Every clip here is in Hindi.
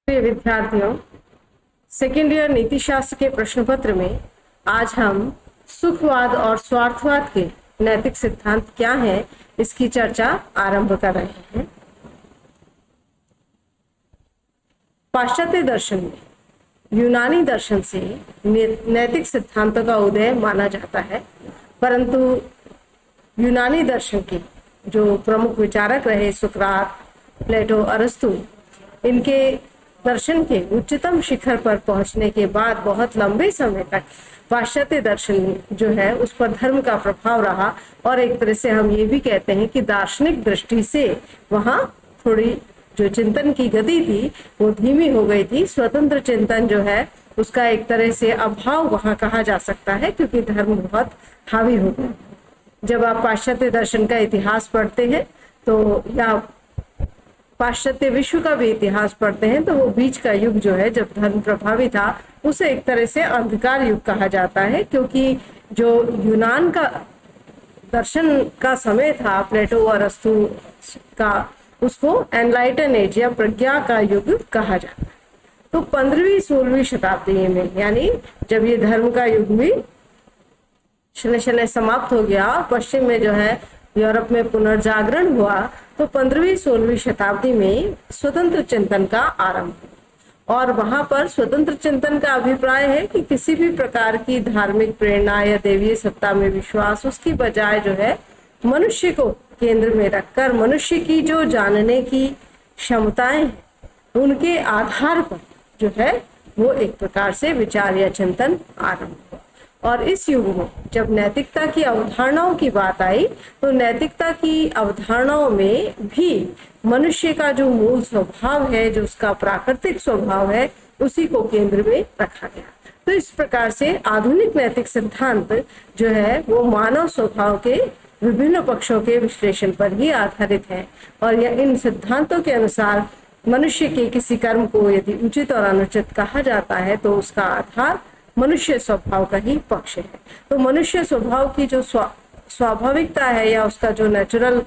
प्रिय विद्यार्थियों, सेकेंड ईयर नीति शास्त्र के प्रश्न पत्र में आज हम सुखवाद और स्वार्थवाद के नैतिक सिद्धांत क्या हैं इसकी चर्चा आरंभ कर रहे हैं। पाश्चात्य दर्शन में यूनानी दर्शन से नैतिक सिद्धांतों का उदय माना जाता है, परंतु यूनानी दर्शन के जो प्रमुख विचारक रहे सुकरात, प्लेटो, अरस्तु, इनके दर्शन के उच्चतम शिखर पर पहुंचने के बाद बहुत लंबे समय तक पाश्चात्य दर्शन जो है उस पर धर्म का प्रभाव रहा और एक तरह से हम ये भी कहते हैं कि दार्शनिक दृष्टि से वहाँ थोड़ी जो चिंतन की गति थी वो धीमी हो गई थी। स्वतंत्र चिंतन जो है उसका एक तरह से अभाव वहाँ कहा जा सकता है, क्योंकि धर्म बहुत हावी हो गया। जब आप पाश्चात्य दर्शन का इतिहास पढ़ते हैं तो या पाश्चात्य विश्व का भी इतिहास पढ़ते हैं तो वो बीच का युग जो है जब धर्म प्रभावी था उसे एक तरह से अंधकार युग कहा जाता है, क्योंकि जो यूनान का दर्शन का समय था प्लेटो और अरस्तु का, उसको एनलाइटन एज या प्रज्ञा का युग कहा जाता है। तो 15वीं-16वीं शताब्दी में, यानी जब ये धर्म का युग भी शनय शनय समाप्त हो गया, पश्चिम में जो है यूरोप में पुनर्जागरण हुआ, तो 15वीं-16वीं शताब्दी में स्वतंत्र चिंतन का आरंभ हुआ। और वहां पर स्वतंत्र चिंतन का अभिप्राय है कि किसी भी प्रकार की धार्मिक प्रेरणा या देवीय सत्ता में विश्वास, उसकी बजाय जो है मनुष्य को केंद्र में रखकर मनुष्य की जो जानने की क्षमताएं हैं उनके आधार पर जो है वो एक प्रकार से विचार या चिंतन आरंभ हुआ। और इस युग में जब नैतिकता की अवधारणाओं की बात आई तो नैतिकता की अवधारणाओं में भी मनुष्य का जो मूल स्वभाव है, जो उसका प्राकृतिक स्वभाव है, उसी को केंद्र में रखा गया। तो इस प्रकार से आधुनिक नैतिक सिद्धांत जो है वो मानव स्वभाव के विभिन्न पक्षों के विश्लेषण पर ही आधारित है और यह इन सिद्धांतों के अनुसार मनुष्य के किसी कर्म को यदि उचित और अनुचित कहा जाता है तो उसका आधार मनुष्य स्वभाव का ही पक्ष है। तो मनुष्य स्वभाव की जो स्वाभाविकता है या उसका जो नेचुरल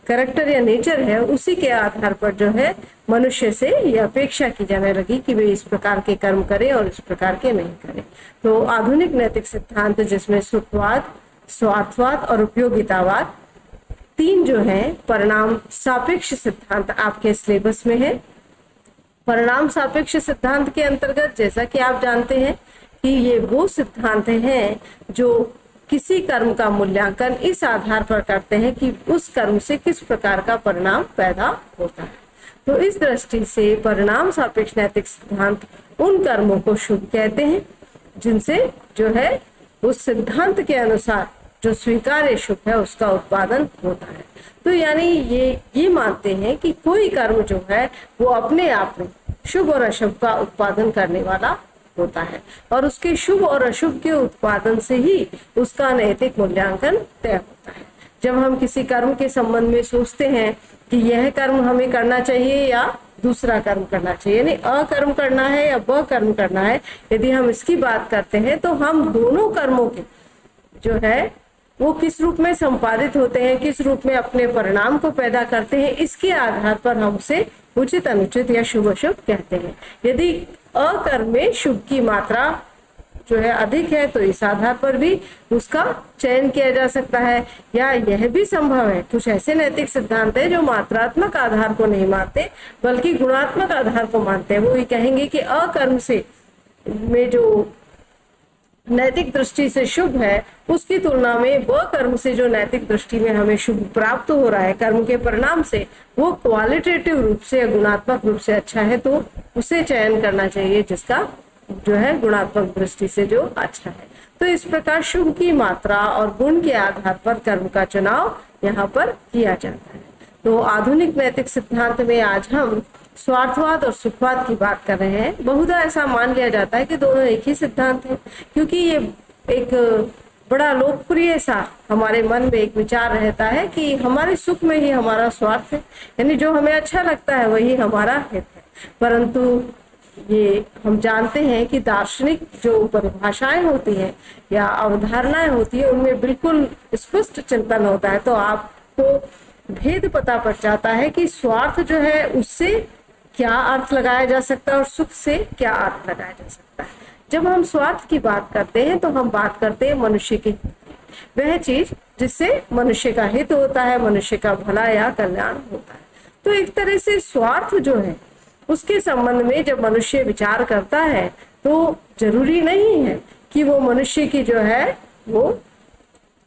कैरेक्टर या नेचर है, उसी के आधार पर जो है मनुष्य से यह अपेक्षा की जाने लगी कि वे इस प्रकार के कर्म करें और इस प्रकार के नहीं करें। तो आधुनिक नैतिक सिद्धांत जिसमें सुखवाद, स्वार्थवाद और उपयोगितावाद, तीन जो है परिणाम सापेक्ष सिद्धांत आपके सिलेबस में है। परिणाम सापेक्ष सिद्धांत के अंतर्गत जैसा कि आप जानते हैं कि ये वो सिद्धांत हैं जो किसी कर्म का मूल्यांकन इस आधार पर करते हैं कि उस कर्म से किस प्रकार का परिणाम पैदा होता है। तो इस दृष्टि से परिणाम सापेक्ष नैतिक सिद्धांत उन कर्मों को शुभ कहते हैं जिनसे जो है उस सिद्धांत के अनुसार जो स्वीकार्य शुभ है उसका उत्पादन होता है। तो यानी ये मानते हैं कि कोई कर्म जो है वो अपने आप में शुभ और अशुभ का उत्पादन करने वाला होता है और उसके शुभ और अशुभ के उत्पादन से ही उसका नैतिक मूल्यांकन तय होता है। जब हम किसी कर्म के संबंध में सोचते हैं कि यह कर्म हमें करना चाहिए या दूसरा कर्म करना चाहिए, यानी अकर्म करना है या ब कर्म करना है, यदि हम इसकी बात करते हैं तो हम दोनों कर्मों के जो है वो किस रूप में संपादित होते हैं, किस रूप में अपने परिणाम को पैदा करते हैं, इसके आधार पर हम उसे उचित अनुचित या शुभ अशुभ कहते हैं। यदि अकर्म में शुभ की मात्रा जो है अधिक है तो इस आधार पर भी उसका चयन किया जा सकता है, या यह भी संभव है कुछ ऐसे नैतिक सिद्धांत है जो मात्रात्मक आधार को नहीं मानते बल्कि गुणात्मक आधार को मानते हैं। वो ये कहेंगे कि अकर्म से में जो नैतिक दृष्टि से शुभ है उसकी तुलना में व कर्म से जो नैतिक दृष्टि में हमें शुभ प्राप्त हो रहा है कर्म के परिणाम से, वो क्वालिटेटिव रूप से या गुणात्मक रूप से अच्छा है, तो उसे चयन करना चाहिए जिसका जो है गुणात्मक दृष्टि से जो अच्छा है। तो इस प्रकार शुभ की मात्रा और गुण के आधार पर कर्म का चुनाव यहाँ पर किया जाता है। तो आधुनिक नैतिक सिद्धांत में आज हम स्वार्थवाद और सुखवाद की बात कर रहे हैं। बहुधा ऐसा मान लिया जाता है कि दोनों एक ही सिद्धांत है, क्योंकि ये एक बड़ा लोकप्रिय सा हमारे मन में एक विचार रहता है कि हमारे सुख में ही हमारा स्वार्थ है, यानी जो हमें अच्छा लगता है वही हमारा हित है। परंतु ये हम जानते हैं कि दार्शनिक जो परिभाषाएं होती हैं या अवधारणाएं होती है उनमें बिल्कुल स्पष्ट चिंतन होता है, तो आपको भेद पता पड़ जाता है कि स्वार्थ जो है उससे क्या अर्थ लगाया जा सकता है और सुख से क्या अर्थ लगाया जा सकता है। जब हम स्वार्थ की बात करते हैं तो हम बात करते हैं मनुष्य की, वह चीज जिससे मनुष्य का हित होता है, मनुष्य का भला या कल्याण होता है। तो एक तरह से स्वार्थ जो है उसके संबंध में जब मनुष्य विचार करता है तो जरूरी नहीं है कि वो मनुष्य की जो है वो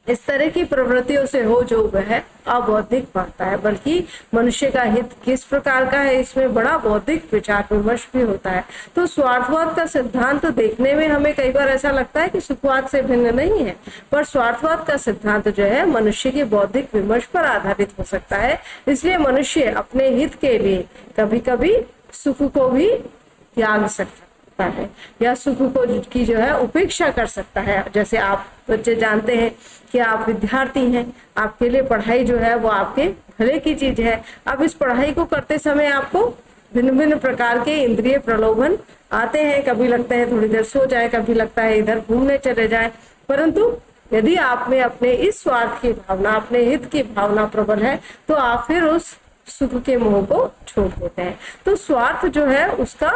इस तरह की प्रवृत्तियों से हो जो वह अबौद्धिक मानता है, बल्कि मनुष्य का हित किस प्रकार का है इसमें बड़ा बौद्धिक विचार विमर्श भी होता है। तो स्वार्थवाद का सिद्धांत तो देखने में हमें कई बार ऐसा लगता है कि सुखवाद से भिन्न नहीं है, पर स्वार्थवाद का सिद्धांत जो है मनुष्य के बौद्धिक विमर्श पर आधारित हो सकता है। इसलिए मनुष्य अपने हित के लिए कभी कभी सुख को भी त्याग सकता है या सुख को की जो है उपेक्षा कर सकता है। जैसे आप बच्चे जानते हैं कि आप विद्यार्थी हैं, आपके लिए पढ़ाई जो है वो आपके भले की चीज है। अब इस पढ़ाई को करते समय आपको भिन्न भिन्न प्रकार के इंद्रिय प्रलोभन आते हैं, कभी लगता है थोड़ी देर सो जाए, कभी लगता है इधर घूमने चले जाए, परंतु यदि आप में अपने इस स्वार्थ की भावना, अपने हित की भावना प्रबल है तो आप फिर उस सुख के मोह को छोड़ देते हैं। तो स्वार्थ जो है उसका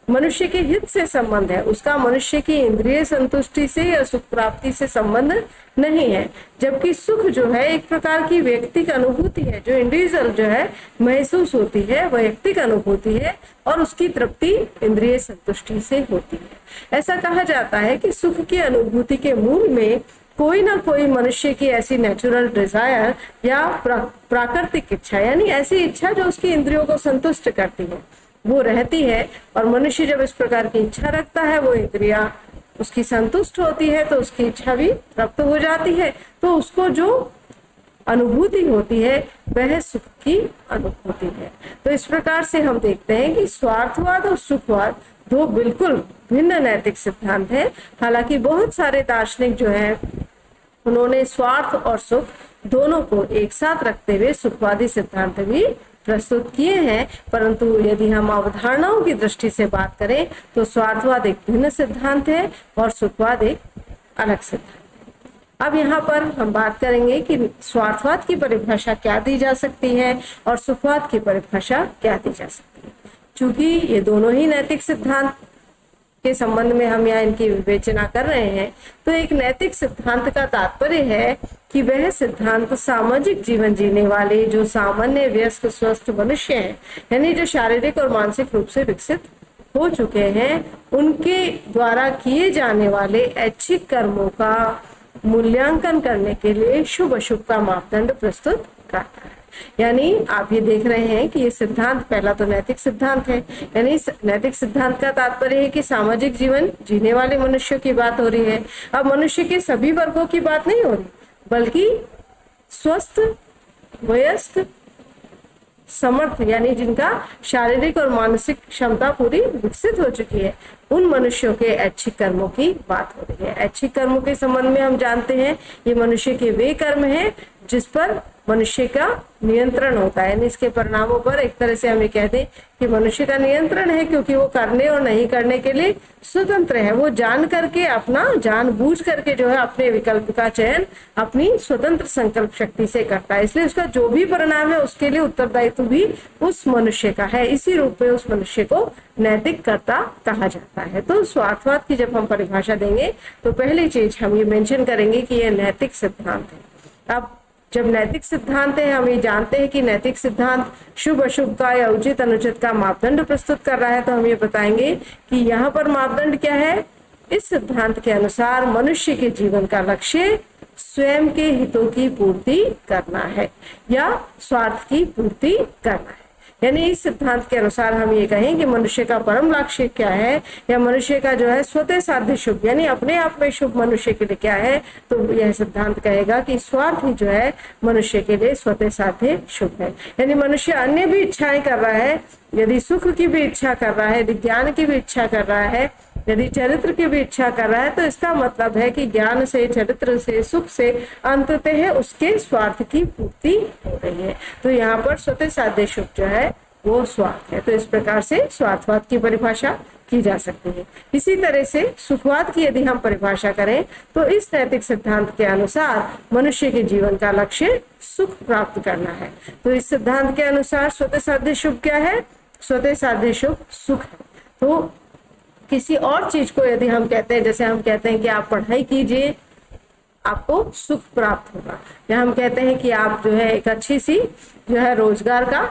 मनुष्य के हित से संबंध है, उसका मनुष्य की इंद्रिय संतुष्टि से या सुख प्राप्ति से संबंध नहीं है। जबकि सुख जो है एक प्रकार की व्यक्तिगत अनुभूति है, जो इंडिविजुअल जो है महसूस होती है, वैयक्तिक अनुभूति है और उसकी तृप्ति इंद्रिय संतुष्टि से होती है। ऐसा कहा जाता है कि सुख की अनुभूति के मूल में कोई ना कोई मनुष्य की ऐसी नेचुरल डिजायर या प्राकृतिक इच्छा, यानी ऐसी इच्छा जो उसकी इंद्रियों को संतुष्ट करती है, वो रहती है। और मनुष्य जब इस प्रकार की इच्छा रखता है, वो इंद्रिया उसकी संतुष्ट होती है तो उसकी इच्छा भी प्राप्त हो जाती है, तो उसको जो अनुभूति होती है वह सुख की अनुभूति है। तो इस प्रकार से हम देखते हैं कि स्वार्थवाद और सुखवाद दो बिल्कुल भिन्न नैतिक सिद्धांत है। हालांकि बहुत सारे दार्शनिक जो है उन्होंने स्वार्थ और सुख दोनों को एक साथ रखते हुए सुखवादी सिद्धांत भी प्रस्तुत किए हैं, परंतु यदि हम अवधारणाओं की दृष्टि से बात करें तो स्वार्थवाद एक भिन्न सिद्धांत है और सुखवाद एक अलग सिद्धांत है। अब यहाँ पर हम बात करेंगे कि स्वार्थवाद की परिभाषा क्या दी जा सकती है और सुखवाद की परिभाषा क्या दी जा सकती है। चूंकि ये दोनों ही नैतिक सिद्धांत के संबंध में हम यहाँ इनकी विवेचना कर रहे हैं, तो एक नैतिक सिद्धांत का तात्पर्य है कि वह सिद्धांत सामाजिक जीवन जीने वाले जो सामान्य वयस्क स्वस्थ मनुष्य हैं, यानी जो शारीरिक और मानसिक रूप से विकसित हो चुके हैं, उनके द्वारा किए जाने वाले ऐच्छिक कर्मों का मूल्यांकन करने के लिए शुभ अशुभ का मापदंड प्रस्तुत करता है। यानी आप ये देख रहे हैं कि ये सिद्धांत पहला तो नैतिक सिद्धांत है, यानी नैतिक सिद्धांत का तात्पर्य है कि सामाजिक जीवन जीने वाले मनुष्यों की बात हो रही है। अब मनुष्य के सभी वर्गों की बात नहीं हो रही, बल्कि स्वस्थ वयस्क समर्थ, यानी जिनका शारीरिक और मानसिक क्षमता पूरी विकसित हो चुकी है, उन मनुष्यों के ऐच्छिक कर्मों की बात हो रही है। ऐच्छिक कर्मों के संबंध में हम जानते हैं ये मनुष्य के वे कर्म हैं जिस पर मनुष्य का नियंत्रण होता है, यानी इसके परिणामों पर एक तरह से हम ये कहते हैं कि मनुष्य का नियंत्रण है, क्योंकि वो करने और नहीं करने के लिए स्वतंत्र है। वो जान करके अपना जानबूझ करके जो है अपने विकल्प का चयन अपनी स्वतंत्र संकल्प शक्ति से करता है, इसलिए उसका जो भी परिणाम है उसके लिए उत्तरदायित्व भी उस मनुष्य का है। इसी रूप में उस मनुष्य को नैतिक कर्ता कहा जाता है। तो स्वार्थवाद की जब हम परिभाषा देंगे तो पहली चीज हम ये मेंशन करेंगे कि यह नैतिक सिद्धांत है। अब जब नैतिक सिद्धांत है, हम ये जानते हैं कि नैतिक सिद्धांत शुभ अशुभ का या उचित अनुचित का मापदंड प्रस्तुत कर रहा है, तो हम ये बताएंगे कि यहाँ पर मापदंड क्या है। इस सिद्धांत के अनुसार मनुष्य के जीवन का लक्ष्य स्वयं के हितों की पूर्ति करना है या स्वार्थ की पूर्ति करना है। यानी इस सिद्धांत के अनुसार हम ये कहें कि मनुष्य का परम लक्ष्य क्या है या मनुष्य का जो है स्वतः साध्य शुभ, यानी अपने आप में शुभ मनुष्य के लिए क्या है, तो यह सिद्धांत कहेगा कि स्वार्थ ही जो है मनुष्य के लिए स्वतः साध्य शुभ है। यानी मनुष्य अन्य भी इच्छाएं कर रहा है, यदि सुख की भी इच्छा कर रहा है, यदि ज्ञान की भी इच्छा कर रहा है, यदि चरित्र की भी इच्छा कर रहा है, तो इसका मतलब है कि ज्ञान से, चरित्र से, सुख से अंततः उसके स्वार्थ की पूर्ति हो रही है। तो यहाँ पर स्वतः साध्य शुभ जो है वो स्वार्थ है। तो इस प्रकार से स्वार्थवाद की परिभाषा की जा सकती है। इसी तरह से सुखवाद की यदि हम परिभाषा करें तो इस नैतिक सिद्धांत के अनुसार मनुष्य के जीवन का लक्ष्य सुख प्राप्त करना है। तो इस सिद्धांत के अनुसार स्वतः साध्य शुभ क्या है, स्वतः साध्य शुभ सुख है। तो किसी और चीज को यदि हम कहते हैं, जैसे हम कहते हैं कि आप पढ़ाई कीजिए आपको सुख प्राप्त होगा, या हम कहते हैं कि आप जो है एक अच्छी सी जो है रोजगार का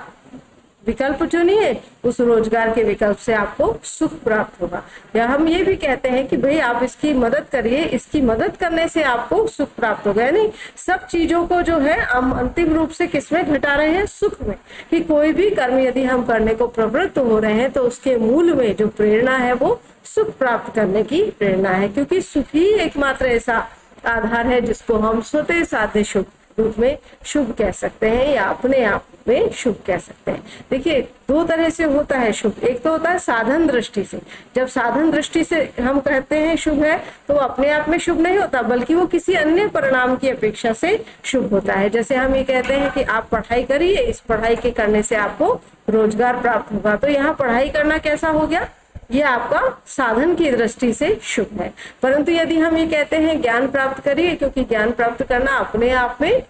विकल्प चुनिए, उस रोजगार के विकल्प से आपको सुख प्राप्त होगा, या हम ये भी कहते हैं कि भाई आप इसकी मदद करिए, इसकी मदद करने से आपको सुख प्राप्त होगा। यानी सब चीजों को जो है हम अंतिम रूप से किसमें घटा रहे हैं, सुख में। कि कोई भी कर्म यदि हम करने को प्रवृत्त हो रहे हैं तो उसके मूल में जो प्रेरणा है वो सुख प्राप्त करने की प्रेरणा है, क्योंकि सुख ही एकमात्र ऐसा आधार है जिसको हम स्वतः साध्य शुभ रूप में शुभ कह सकते हैं, या अपने आप में शुभ कह सकते हैं। देखिए दो तरह से होता है शुभ। एक तो होता है साधन दृष्टि से। जब साधन दृष्टि से हम कहते हैं शुभ है तो अपने आप में शुभ नहीं होता, बल्कि वो किसी अन्य परिणाम की अपेक्षा से शुभ होता है। जैसे हम ये कहते हैं कि आप पढ़ाई करिए, इस पढ़ाई के करने से आपको रोजगार प्राप्त होगा, तो यहाँ पढ़ाई करना कैसा हो गया, ये आपका साधन की दृष्टि से शुभ है। परंतु यदि हम ये कहते हैं ज्ञान प्राप्त करिए, क्योंकि ज्ञान प्राप्त करना अपने आप में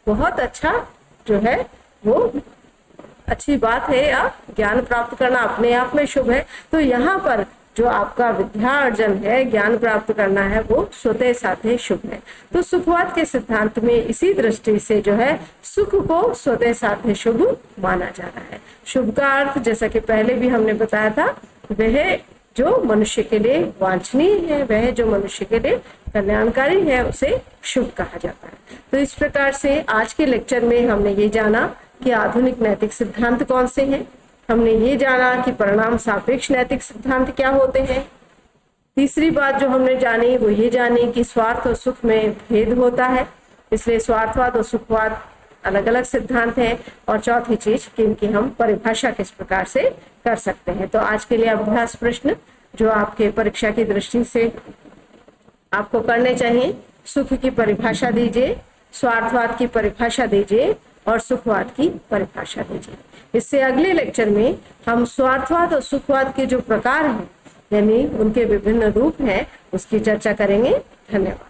बहुत अच्छा जो है वो अच्छी बात है, या ज्ञान प्राप्त करना अपने आप में शुभ है, तो यहाँ पर जो आपका विद्या अर्जन है, ज्ञान प्राप्त करना है, वो स्वतः साध्य शुभ है। तो सुखवाद के सिद्धांत में इसी दृष्टि से जो है सुख को स्वतः साध्य शुभ माना जा रहा है। शुभ का अर्थ जैसा कि पहले भी हमने बताया था, वह जो मनुष्य के लिए वांछनीय है, वह जो मनुष्य के लिए कल्याणकारी है, उसे शुभ कहा जाता है। तो इस प्रकार से आज के लेक्चर में हमने ये जाना कि आधुनिक नैतिक सिद्धांत कौन से हैं, हमने ये जाना कि परिणाम सापेक्ष नैतिक सिद्धांत क्या होते हैं। तीसरी बात जो हमने जानी वो ये जानी कि स्वार्थ और सुख में भेद होता है, इसलिए स्वार्थवाद और सुखवाद अलग अलग सिद्धांत हैं। और चौथी चीज कि इनकी हम परिभाषा किस प्रकार से कर सकते हैं। तो आज के लिए अभ्यास प्रश्न जो आपके परीक्षा की दृष्टि से आपको करने चाहिए, सुख की परिभाषा दीजिए, स्वार्थवाद की परिभाषा दीजिए और सुखवाद की परिभाषा दीजिए। इससे अगले लेक्चर में हम स्वार्थवाद और सुखवाद के जो प्रकार हैं, यानी उनके विभिन्न रूप हैं, उसकी चर्चा करेंगे। धन्यवाद।